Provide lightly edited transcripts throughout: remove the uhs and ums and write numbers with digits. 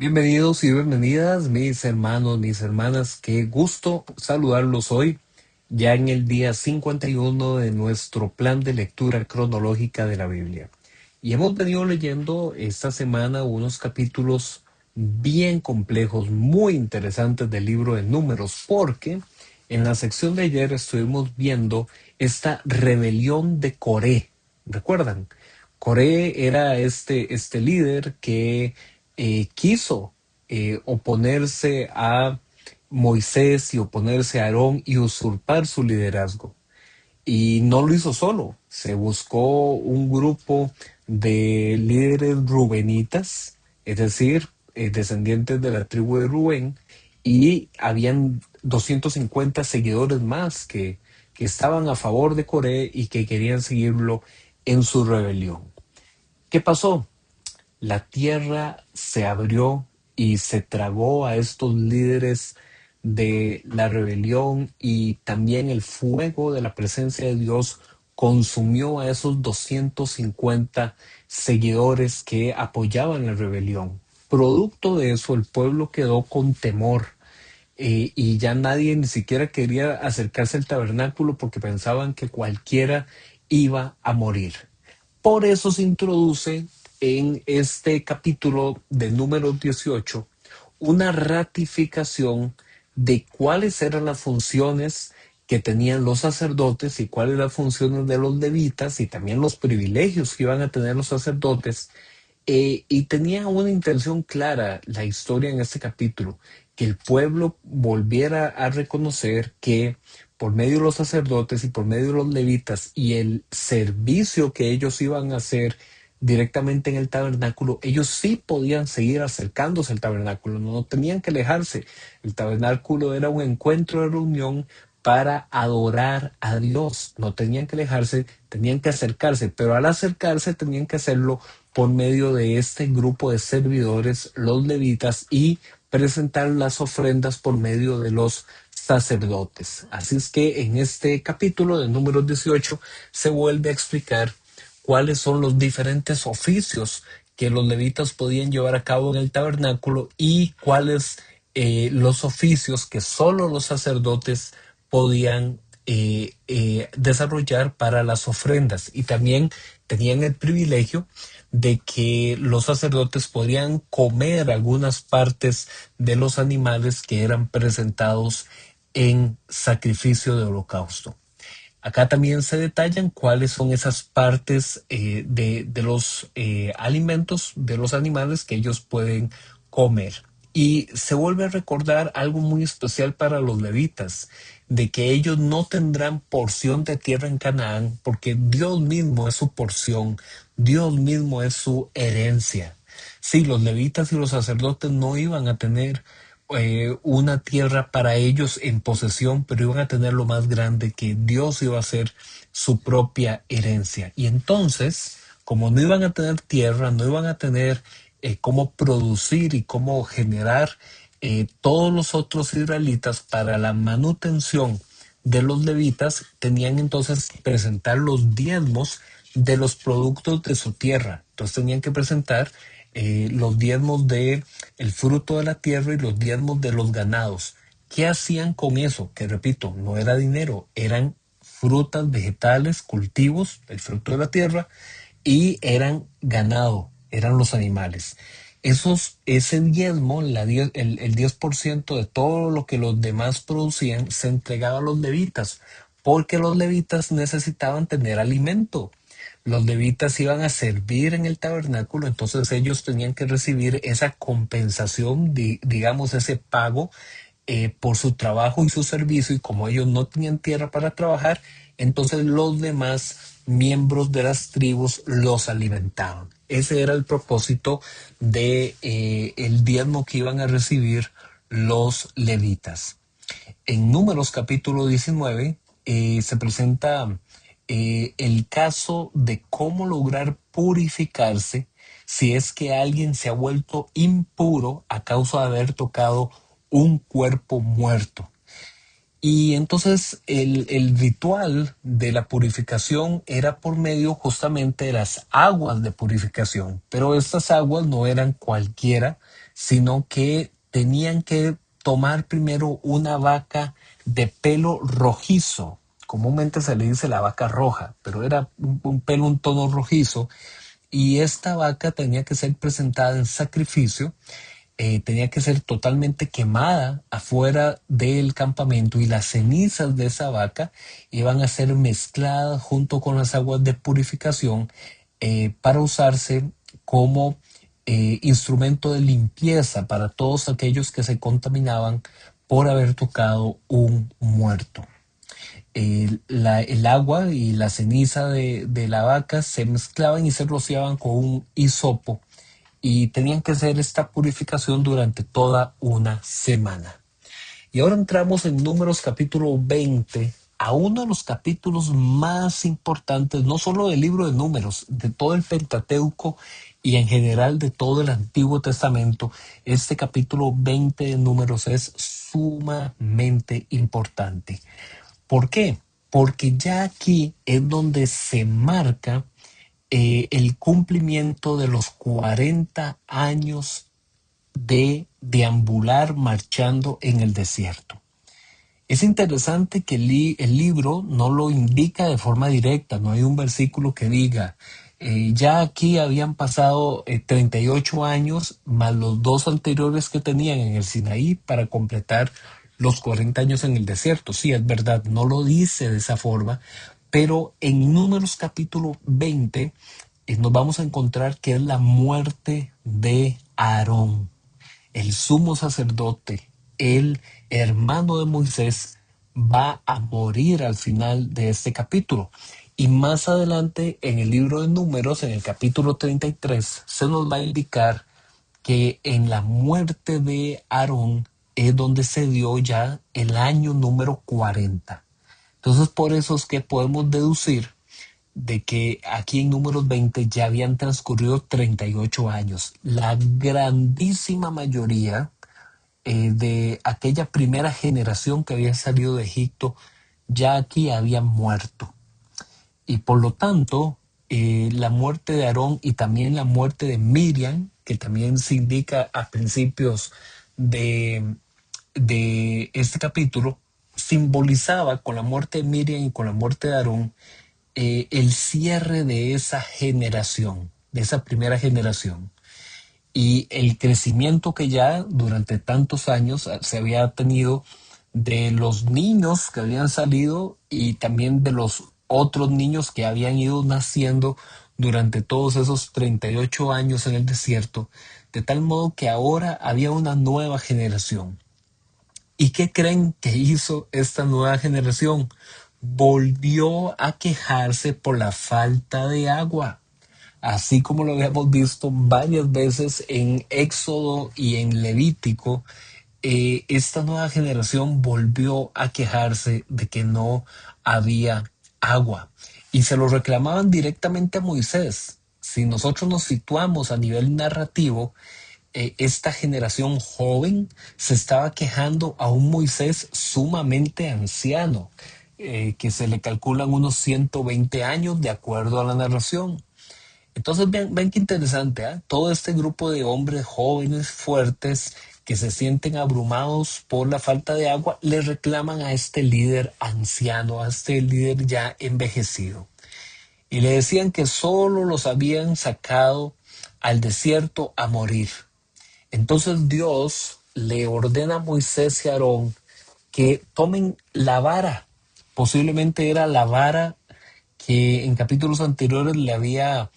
Bienvenidos y bienvenidas, mis hermanos, mis hermanas. Qué gusto saludarlos hoy, ya en el día 51 de nuestro plan de lectura cronológica de la Biblia. Y hemos venido leyendo esta semana unos capítulos bien complejos, muy interesantes del libro de Números, porque en la sección de ayer estuvimos viendo esta rebelión de Coré. ¿Recuerdan? Coré era este líder que quiso oponerse a Moisés y oponerse a Aarón y usurpar su liderazgo. Y no lo hizo solo, se buscó un grupo de líderes rubenitas, es decir, descendientes de la tribu de Rubén, y habían 250 seguidores más que estaban a favor de Coré y que querían seguirlo en su rebelión. ¿Qué pasó? La tierra se abrió y se tragó a estos líderes de la rebelión, y también el fuego de la presencia de Dios consumió a esos 250 seguidores que apoyaban la rebelión. Producto de eso, el pueblo quedó con temor, y ya nadie ni siquiera quería acercarse al tabernáculo porque pensaban que cualquiera iba a morir. Por eso se introduce en este capítulo de Números 18 una ratificación de cuáles eran las funciones que tenían los sacerdotes y cuáles las funciones de los levitas y también los privilegios que iban a tener los sacerdotes. Y tenía una intención clara la historia en este capítulo, que el pueblo volviera a reconocer que por medio de los sacerdotes y por medio de los levitas y el servicio que ellos iban a hacer directamente en el tabernáculo, ellos sí podían seguir acercándose al tabernáculo, no tenían que alejarse. El tabernáculo era un encuentro de reunión para adorar a Dios, no tenían que alejarse, tenían que acercarse, pero al acercarse tenían que hacerlo por medio de este grupo de servidores, los levitas, y presentar las ofrendas por medio de los sacerdotes. Así es que en este capítulo de Números 18 se vuelve a explicar cuáles son los diferentes oficios que los levitas podían llevar a cabo en el tabernáculo y cuáles los oficios que solo los sacerdotes podían desarrollar para las ofrendas. Y también tenían el privilegio de que los sacerdotes podían comer algunas partes de los animales que eran presentados en sacrificio de holocausto. Acá también se detallan cuáles son esas partes de los alimentos de los animales que ellos pueden comer. Y se vuelve a recordar algo muy especial para los levitas, de que ellos no tendrán porción de tierra en Canaán, porque Dios mismo es su porción, Dios mismo es su herencia. Sí, los levitas y los sacerdotes no iban a tener una tierra para ellos en posesión, pero iban a tener lo más grande, que Dios iba a ser su propia herencia. Y entonces, como no iban a tener tierra, no iban a tener cómo producir y cómo generar, todos los otros israelitas para la manutención de los levitas tenían entonces que presentar los diezmos de los productos de su tierra. Entonces tenían que presentar los diezmos de el fruto de la tierra y los diezmos de los ganados. ¿Qué hacían con eso? Que repito, no era dinero, eran frutas, vegetales, cultivos, el fruto de la tierra, y eran ganado, eran los animales. Ese diezmo, el 10% de todo lo que los demás producían, se entregaba a los levitas, porque los levitas necesitaban tener alimento. Los levitas iban a servir en el tabernáculo, entonces ellos tenían que recibir esa compensación, digamos, ese pago por su trabajo y su servicio, y como ellos no tenían tierra para trabajar, entonces los demás miembros de las tribus los alimentaban. Ese era el propósito de el diezmo que iban a recibir los levitas. En Números capítulo 19 se presenta el caso de cómo lograr purificarse si es que alguien se ha vuelto impuro a causa de haber tocado un cuerpo muerto. Y entonces el ritual de la purificación era por medio justamente de las aguas de purificación, pero estas aguas no eran cualquiera, sino que tenían que tomar primero una vaca de pelo rojizo. Comúnmente se le dice la vaca roja, pero era un pelo un tono rojizo, y esta vaca tenía que ser presentada en sacrificio, tenía que ser totalmente quemada afuera del campamento, y las cenizas de esa vaca iban a ser mezcladas junto con las aguas de purificación, para usarse como instrumento de limpieza para todos aquellos que se contaminaban por haber tocado un muerto. El agua y la ceniza de la vaca se mezclaban y se rociaban con un hisopo, y tenían que hacer esta purificación durante toda una semana. Y ahora entramos en Números capítulo 20, a uno de los capítulos más importantes, no solo del libro de Números, de todo el Pentateuco y en general de todo el Antiguo Testamento. Este capítulo 20 de Números es sumamente importante. ¿Por qué? Porque ya aquí es donde se marca el cumplimiento de los 40 años de deambular marchando en el desierto. Es interesante que el libro no lo indica de forma directa, no hay un versículo que diga, ya aquí habían pasado 38 años más los dos anteriores que tenían en el Sinaí para completar los 40 años en el desierto. Sí, es verdad, no lo dice de esa forma, pero en Números capítulo 20 nos vamos a encontrar que es la muerte de Aarón, el sumo sacerdote, el hermano de Moisés. Va a morir al final de este capítulo. Y más adelante en el libro de Números, en el capítulo 33, se nos va a indicar que en la muerte de Aarón es donde se dio ya el año número 40. Entonces por eso es que podemos deducir de que aquí en Números 20 ya habían transcurrido 38 años. La grandísima mayoría de aquella primera generación que había salido de Egipto ya aquí habían muerto. Y por lo tanto, la muerte de Aarón y también la muerte de Miriam, que también se indica a principios de, de este capítulo, simbolizaba con la muerte de Miriam y con la muerte de Aarón el cierre de esa generación, de esa primera generación, y el crecimiento que ya durante tantos años se había tenido de los niños que habían salido y también de los otros niños que habían ido naciendo durante todos esos 38 años en el desierto, de tal modo que ahora había una nueva generación. ¿Y qué creen que hizo esta nueva generación? Volvió a quejarse por la falta de agua, así como lo habíamos visto varias veces en Éxodo y en Levítico. Esta nueva generación volvió a quejarse de que no había agua, y se lo reclamaban directamente a Moisés. Si nosotros nos situamos a nivel narrativo, esta generación joven se estaba quejando a un Moisés sumamente anciano, que se le calculan unos 120 años de acuerdo a la narración. Entonces ven qué interesante, ¿eh? Todo este grupo de hombres jóvenes, fuertes, que se sienten abrumados por la falta de agua, le reclaman a este líder anciano, a este líder ya envejecido. Y le decían que solo los habían sacado al desierto a morir. Entonces Dios le ordena a Moisés y a Aarón que tomen la vara. Posiblemente era la vara que en capítulos anteriores le había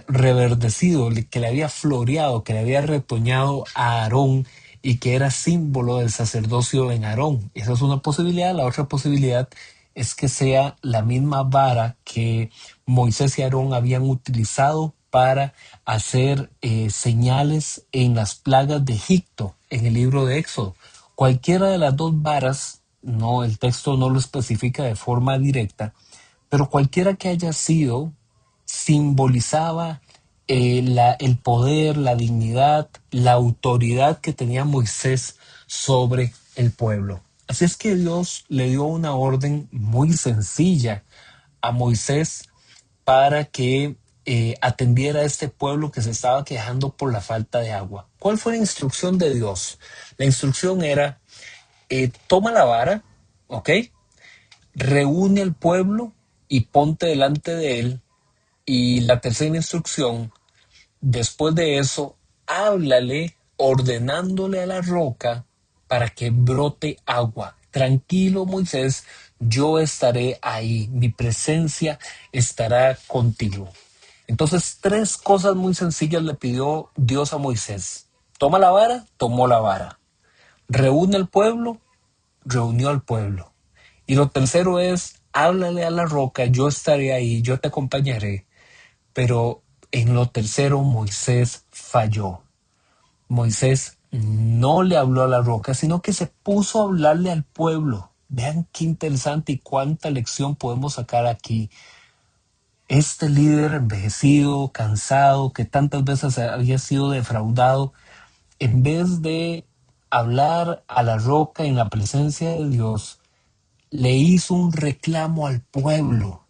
reverdecido, que le había floreado, que le había retoñado a Aarón, y que era símbolo del sacerdocio en Aarón. Esa es una posibilidad. La otra posibilidad es que sea la misma vara que Moisés y Aarón habían utilizado para hacer señales en las plagas de Egipto en el libro de Éxodo. Cualquiera de las dos varas, no, el texto no lo especifica de forma directa, pero cualquiera que haya sido, simbolizaba el poder, la dignidad, la autoridad que tenía Moisés sobre el pueblo. Así es que Dios le dio una orden muy sencilla a Moisés para que atendiera a este pueblo que se estaba quejando por la falta de agua. ¿Cuál fue la instrucción de Dios? La instrucción era, toma la vara, ¿ok? Reúne al pueblo y ponte delante de él. Y la tercera instrucción, después de eso, háblale ordenándole a la roca para que brote agua. Tranquilo, Moisés, yo estaré ahí, mi presencia estará contigo. Entonces, tres cosas muy sencillas le pidió Dios a Moisés. Toma la vara, tomó la vara. Reúne al pueblo, reunió al pueblo. Y lo tercero es, háblale a la roca, yo estaré ahí, yo te acompañaré. Pero en lo tercero Moisés falló. Moisés no le habló a la roca, sino que se puso a hablarle al pueblo. Vean qué interesante y cuánta lección podemos sacar aquí. Este líder envejecido, cansado, que tantas veces había sido defraudado, en vez de hablar a la roca en la presencia de Dios, le hizo un reclamo al pueblo.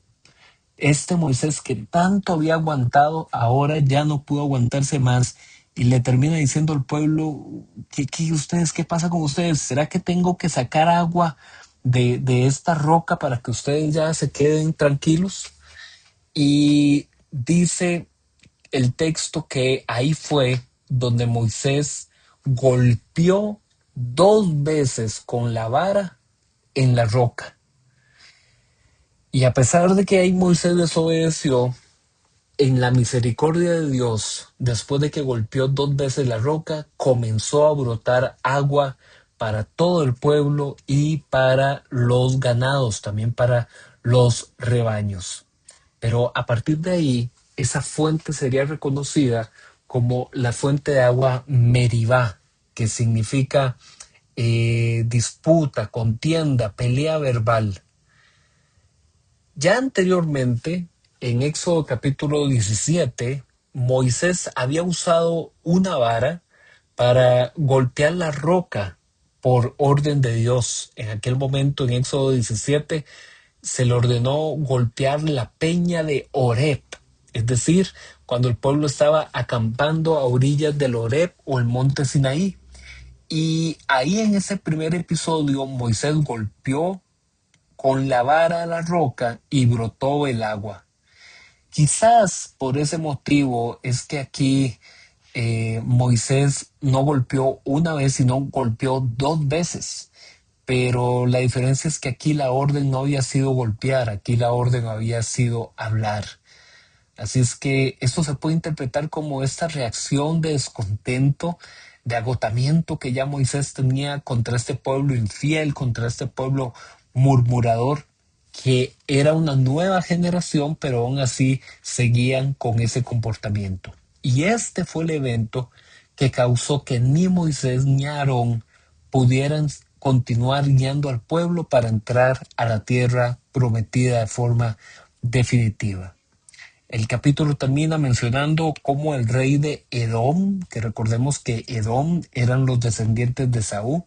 Este Moisés que tanto había aguantado, ahora ya no pudo aguantarse más y le termina diciendo al pueblo, qué pasa con ustedes? ¿Será que tengo que sacar agua de esta roca para que ustedes ya se queden tranquilos? Y dice el texto que ahí fue donde Moisés golpeó dos veces con la vara en la roca. Y a pesar de que ahí Moisés desobedeció, en la misericordia de Dios, después de que golpeó dos veces la roca, comenzó a brotar agua para todo el pueblo y para los ganados, también para los rebaños. Pero a partir de ahí, esa fuente sería reconocida como la fuente de agua Meribá, que significa disputa, contienda, pelea verbal. Ya anteriormente, en Éxodo capítulo 17, Moisés había usado una vara para golpear la roca por orden de Dios. En aquel momento, en Éxodo 17, se le ordenó golpear la peña de Horeb, es decir, cuando el pueblo estaba acampando a orillas del Horeb o el monte Sinaí. Y ahí en ese primer episodio, Moisés golpeó con la vara a la roca y brotó el agua. Quizás por ese motivo es que aquí Moisés no golpeó una vez, sino golpeó dos veces. Pero la diferencia es que aquí la orden no había sido golpear, aquí la orden había sido hablar. Así es que esto se puede interpretar como esta reacción de descontento, de agotamiento que ya Moisés tenía contra este pueblo infiel, contra este pueblo murmurador, que era una nueva generación, pero aún así seguían con ese comportamiento. Y este fue el evento que causó que ni Moisés ni Aarón pudieran continuar guiando al pueblo para entrar a la tierra prometida de forma definitiva. El capítulo termina mencionando cómo el rey de Edom, que recordemos que Edom eran los descendientes de Saúl,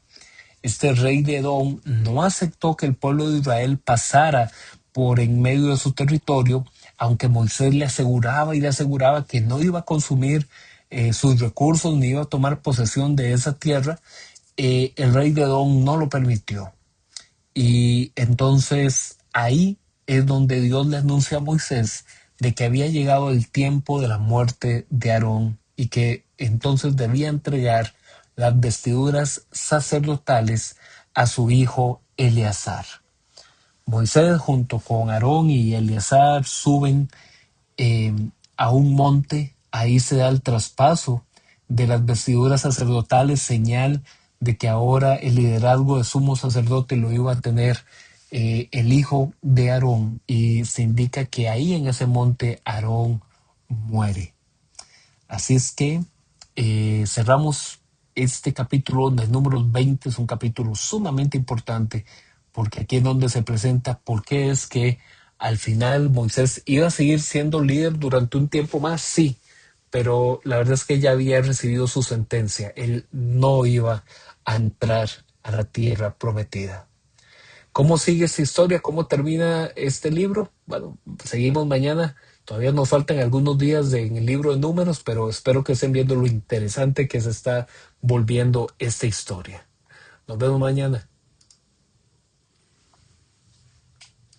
este rey de Edom no aceptó que el pueblo de Israel pasara por en medio de su territorio, aunque Moisés le aseguraba que no iba a consumir sus recursos ni iba a tomar posesión de esa tierra. El rey de Edom no lo permitió. Y entonces ahí es donde Dios le anuncia a Moisés de que había llegado el tiempo de la muerte de Aarón y que entonces debía entregar las vestiduras sacerdotales a su hijo Eleazar. Moisés junto con Aarón y Eleazar suben eh, a un monte, ahí se da el traspaso de las vestiduras sacerdotales, señal de que ahora el liderazgo de sumo sacerdote lo iba a tener el hijo de Aarón, y se indica que ahí en ese monte Aarón muere. Así es que cerramos este capítulo de Números 20, es un capítulo sumamente importante porque aquí es donde se presenta por qué es que al final Moisés iba a seguir siendo líder durante un tiempo más, sí, pero la verdad es que ya había recibido su sentencia, él no iba a entrar a la tierra prometida. ¿Cómo sigue esta historia? ¿Cómo termina este libro? Bueno, seguimos mañana. Todavía nos faltan algunos días en el libro de números, pero espero que estén viendo lo interesante que se está volviendo esta historia. Nos vemos mañana.